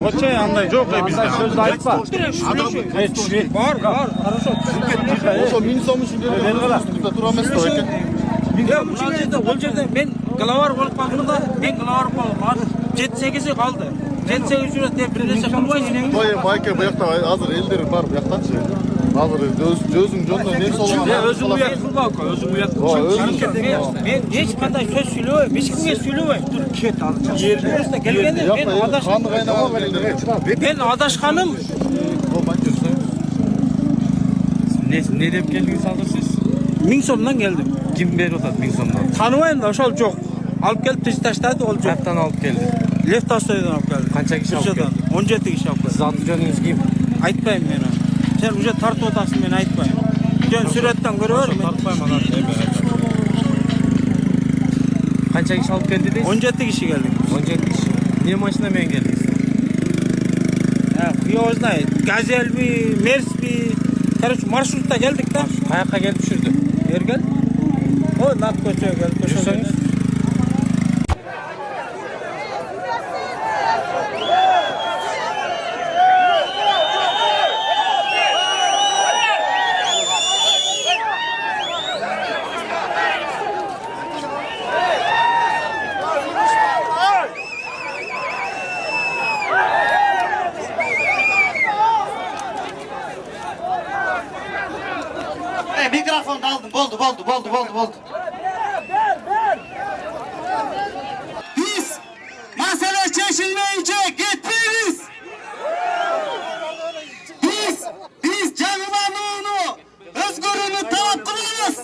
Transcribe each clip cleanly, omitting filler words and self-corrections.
Koçay андай жоқ bizde. Söz aytma. Var, хорошо. Ошо 1000 сом үчүн деле тура эмес да экен. Ол жерде мен главар болып қалдым да, мен главар болдым. 7-8 қалды. 7-8 жүрет деп бір нәрсе қылбайсың. Той майке буякта азыр элдер бар буяктанчы. Азыр өзүң жөнүндө не болгон? Өзүң уят кылбак, өзүң уят. Мен эч кандай сөз сүйлөбөйм, эч кимге сүйлөбөйм. Тур кет ал. Жерде келгенде мен адашканым. Мен адашканым. Ne деп келдиңиз азыр сиз? 1000 сомдон келдим. Ким берип атат 1000 сомдон? Таныбайм да, ошол жок. Алып келип тиз таштады, ол жок. Каяктан алып келди? Лев Толстойдон алып келди. Канча киши алып келди? 17 киши алып келди. Сиз аты жөнүңүз ким? Айтпайм мен. Сен уже тартып атасың, мен айтпайм. Жөн сүрөттөн көрө бер. Тартпайм анан. Канча киши алып келди дейсиз? 17 киши келди. 17 киши. Не машина менен келдиңиз? Хуй знает. Газельби, Мерсби. Короче, маршрутта келдик да. Каяка келип түшүрдү? Эргел. Ой, нат көчөгө келип Жүрсөңүз? Mikrofonu aldım. Oldu. Biz mesele çeşilmeyince gitmeyiz. Biz canımanlığını, özgürlüğünü talep kılıyoruz.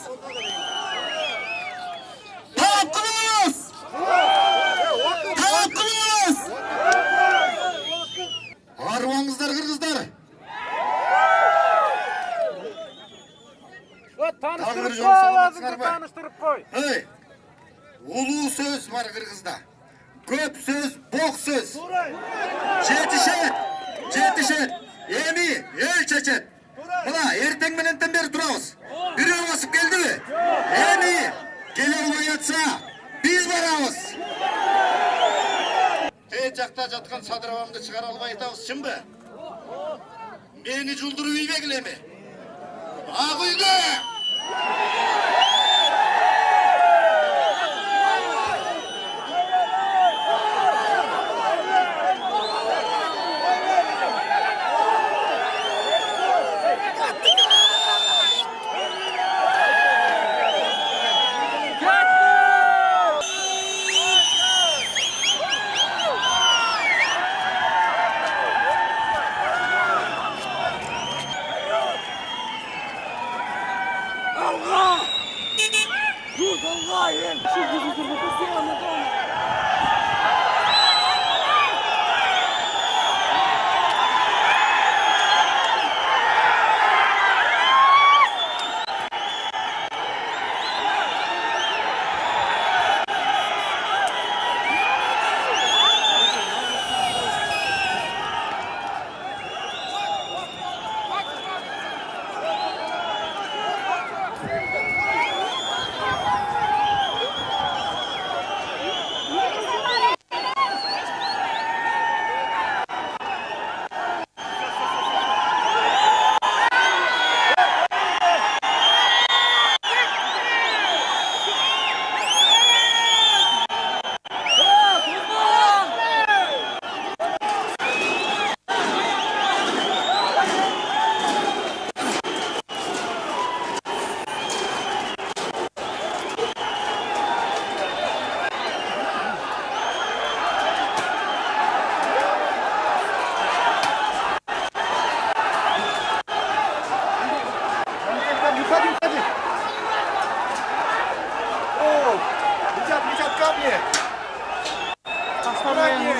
Talep kılıyoruz. Arvamızlar kırgızlar. Tanıştırıp koy. Hey, ulu söz var Kırgız'da. Köp söz, bok söz. Жетишет. Emi, el çeçet. Mına erten menenten beri durabız. Biri basıp geldi mi? Emi, gele olmayatsa biz varabız. Tey jakta jatkan sadravamды çıkara albay aytabız, çın be? Meni juldurup uybegile mi? Ak uyga!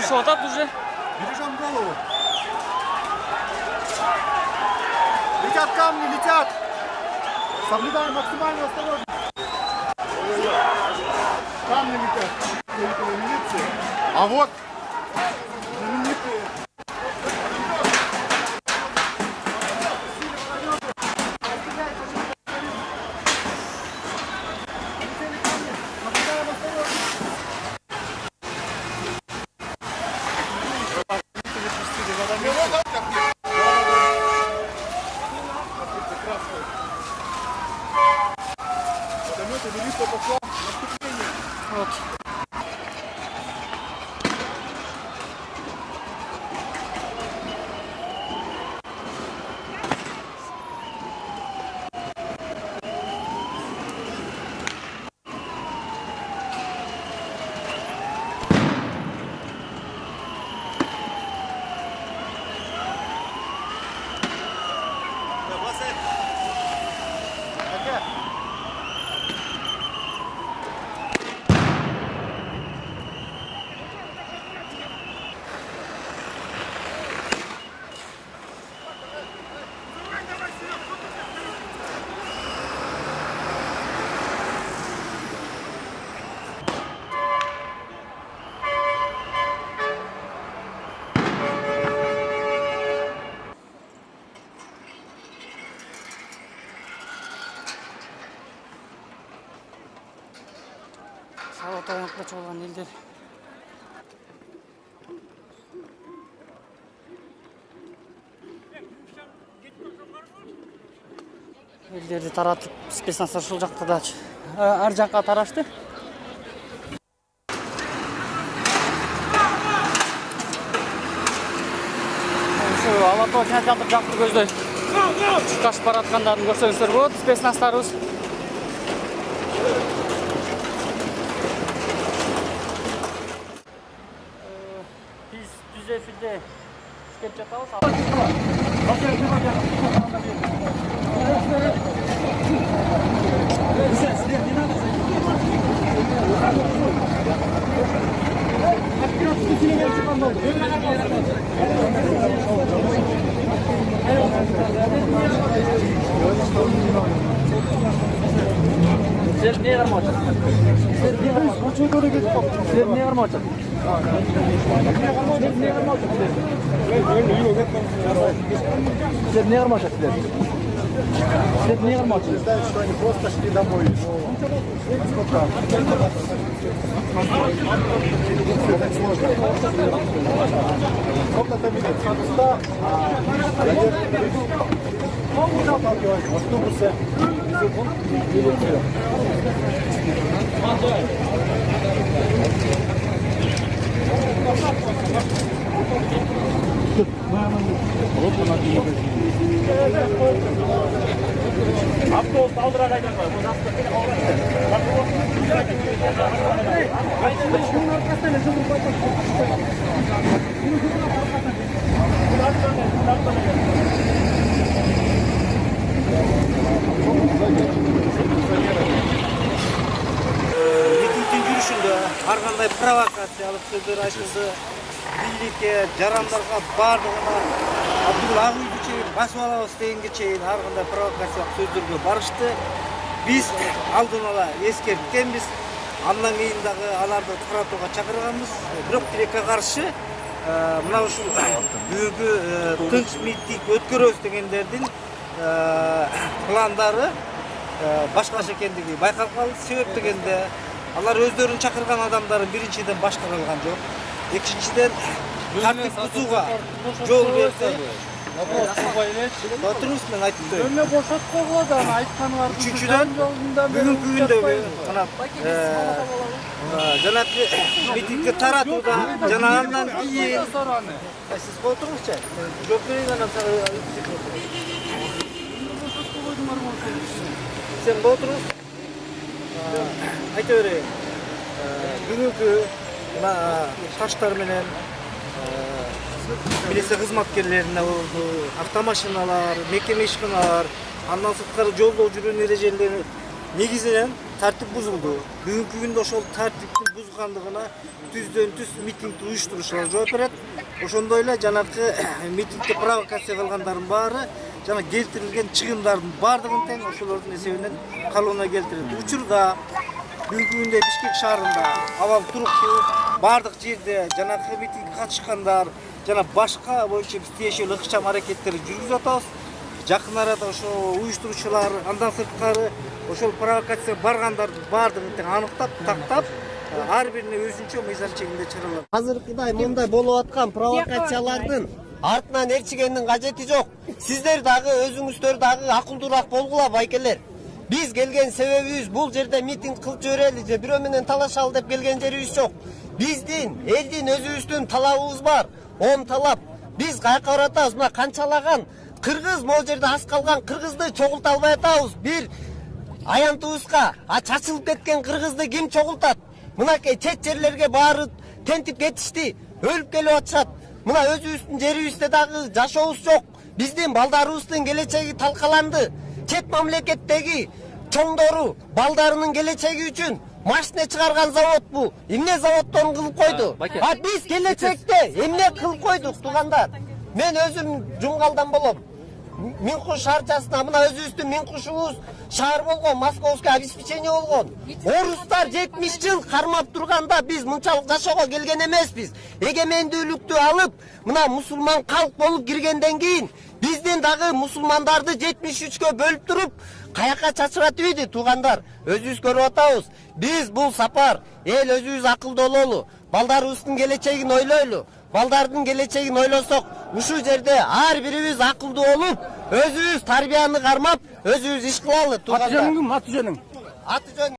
Шотат уже. Бережем голову. Летят камни, летят. Соблюдаем максимальную осторожность. Камни летят. Милиции. А вот знаменитые. аянтка чыгылган элдер. Элдерди таратып, спецназдар ушул жакта да ар жакка тарашты. Ошо Алатоо кинотеатр жакты көздөй чыккашып бараткандарын көрсөңүздөр болот. Спецназдарыбыз биз түз эфирде иштеп жатабыз. Просто шли домой. Сколько там минут? 100? Автобусы. Автобус алдыра кайдан кой. Митингдин жүрүшүндө ар кандай провокациялык сөздөр айтылды. Бийликке, жарандарга бардыгына Абдул Агуйду чейин басып алабыз дегенге чейин ар кандай провокациялык сөздөргө барышты. Биз алдын ала эскерткенбиз. Андан кийин дагы аларды таратууга чакырганбыз. Бирок тилекке каршы мына ушул бүгүнкү тынч митинг өткөрөбүз дегендердин пландары башкача экендиги байкалып калды. Себеп дегенде алар өздөрүн чакырган адамдарын биринчиден башкара алган жок. Экинчиден тартип бузууга жол берди. Отурубуз мен айтып коеюн. Эмне бошотко болот аны айтканыңар. Үчүнчүдөн бүгүнкү күндөгү мына жанагы митингди таратууда жана андан кийин сиз отуруңузчу. Жооп берейин анан сен отуруңуз. Айта берейин. Бүгүнкү мына таштар менен милиция кызматкерлерине автомашиналар, мекеме ишканалар, андан сырткары жолдо жүрүүнүн эрежелери негизинен тартип бузулду. Бүгүнкү күндө ошол тартиптин бузулгандыгына түздөн түз митингди уюштурушуулар жооп берет. Ошондой эле жанагы митингде провокация кылгандардын баары жана келтирилген чыгымдардын баардыгын тең ошолордун эсебинен калууна келтирилди. Учурда бүгүнкү күндө Бишкек шаарында абал туруктуу баардык жерде жанагы митингге катышкандар жана башка боюнча биз тиешелүү ыкчам аракеттерди жүргүзүп атабыз. Жакын арада ошо уюштуруучулар андан сырткары ошол провокация баргандардын баардыгын тең аныктап, тактап, ар бирине өзүнчө мыйзам чегинде чаралар. Азыркыдай мындай болуп аткан провокациялардын артынан ээрчигендин кажети жок. Сиздер дагы өзүңүздөр дагы акылдуураак болгула байкелер. Биз келген себебибиз бул жерде митинг кылып жиберели же бирөө менен талашалы деп келген жерибиз жок. Биздин элдин өзүбүздүн талабыбыз бар. Он талап. Биз каяка баратабыз? Мына канчалаган кыргыз могу жерде аз калган кыргызды чогулта албай атабыз. Бир аянтыбызга чачылып кеткен кыргызды ким чогултат? Мынакей чет жерлерге баары тентип кетишти. Өлүп келип атышат. Мына өзүбүздүн жерибизде дагы жашообуз жок. Биздин балдарыбыздын келечеги талкаланды. Чет мамлекеттеги чоңдору балдарынын келечеги үчүн машина чыгарган завод бу. Эмне заводдон кылып койду? А биз келечекте эмне кылып койдук туугандар? Мен өзүм Жумгалдан болом. Минкуш шаарчасына мына өзүбүздүн Минкушубуз шаар болгон, московский обеспечение болгон. Орустар 70 жыл кармап турганда биз мынчалык жашоого келген эмеспиз. Эгемендүүлүктү алып, мына мусулман калк болуп киргенден кийин Биздин дагы мусулмандарды 73кө бөлүп туруп каяка чачыратып ийди туугандар. Өзүбүз көрүп атабыз. Биз бул сапар эл өзүбүз акылдуу бололу. Балдарыбыздын келечегин ойлойлу. Балдардын келечегин ойлосок, ушул жерде ар бирибиз акылдуу болуп, өзүбүз тарбияны кармап, өзүбүз иш кылалы туугандар. Аты жөнүң? Аты жөн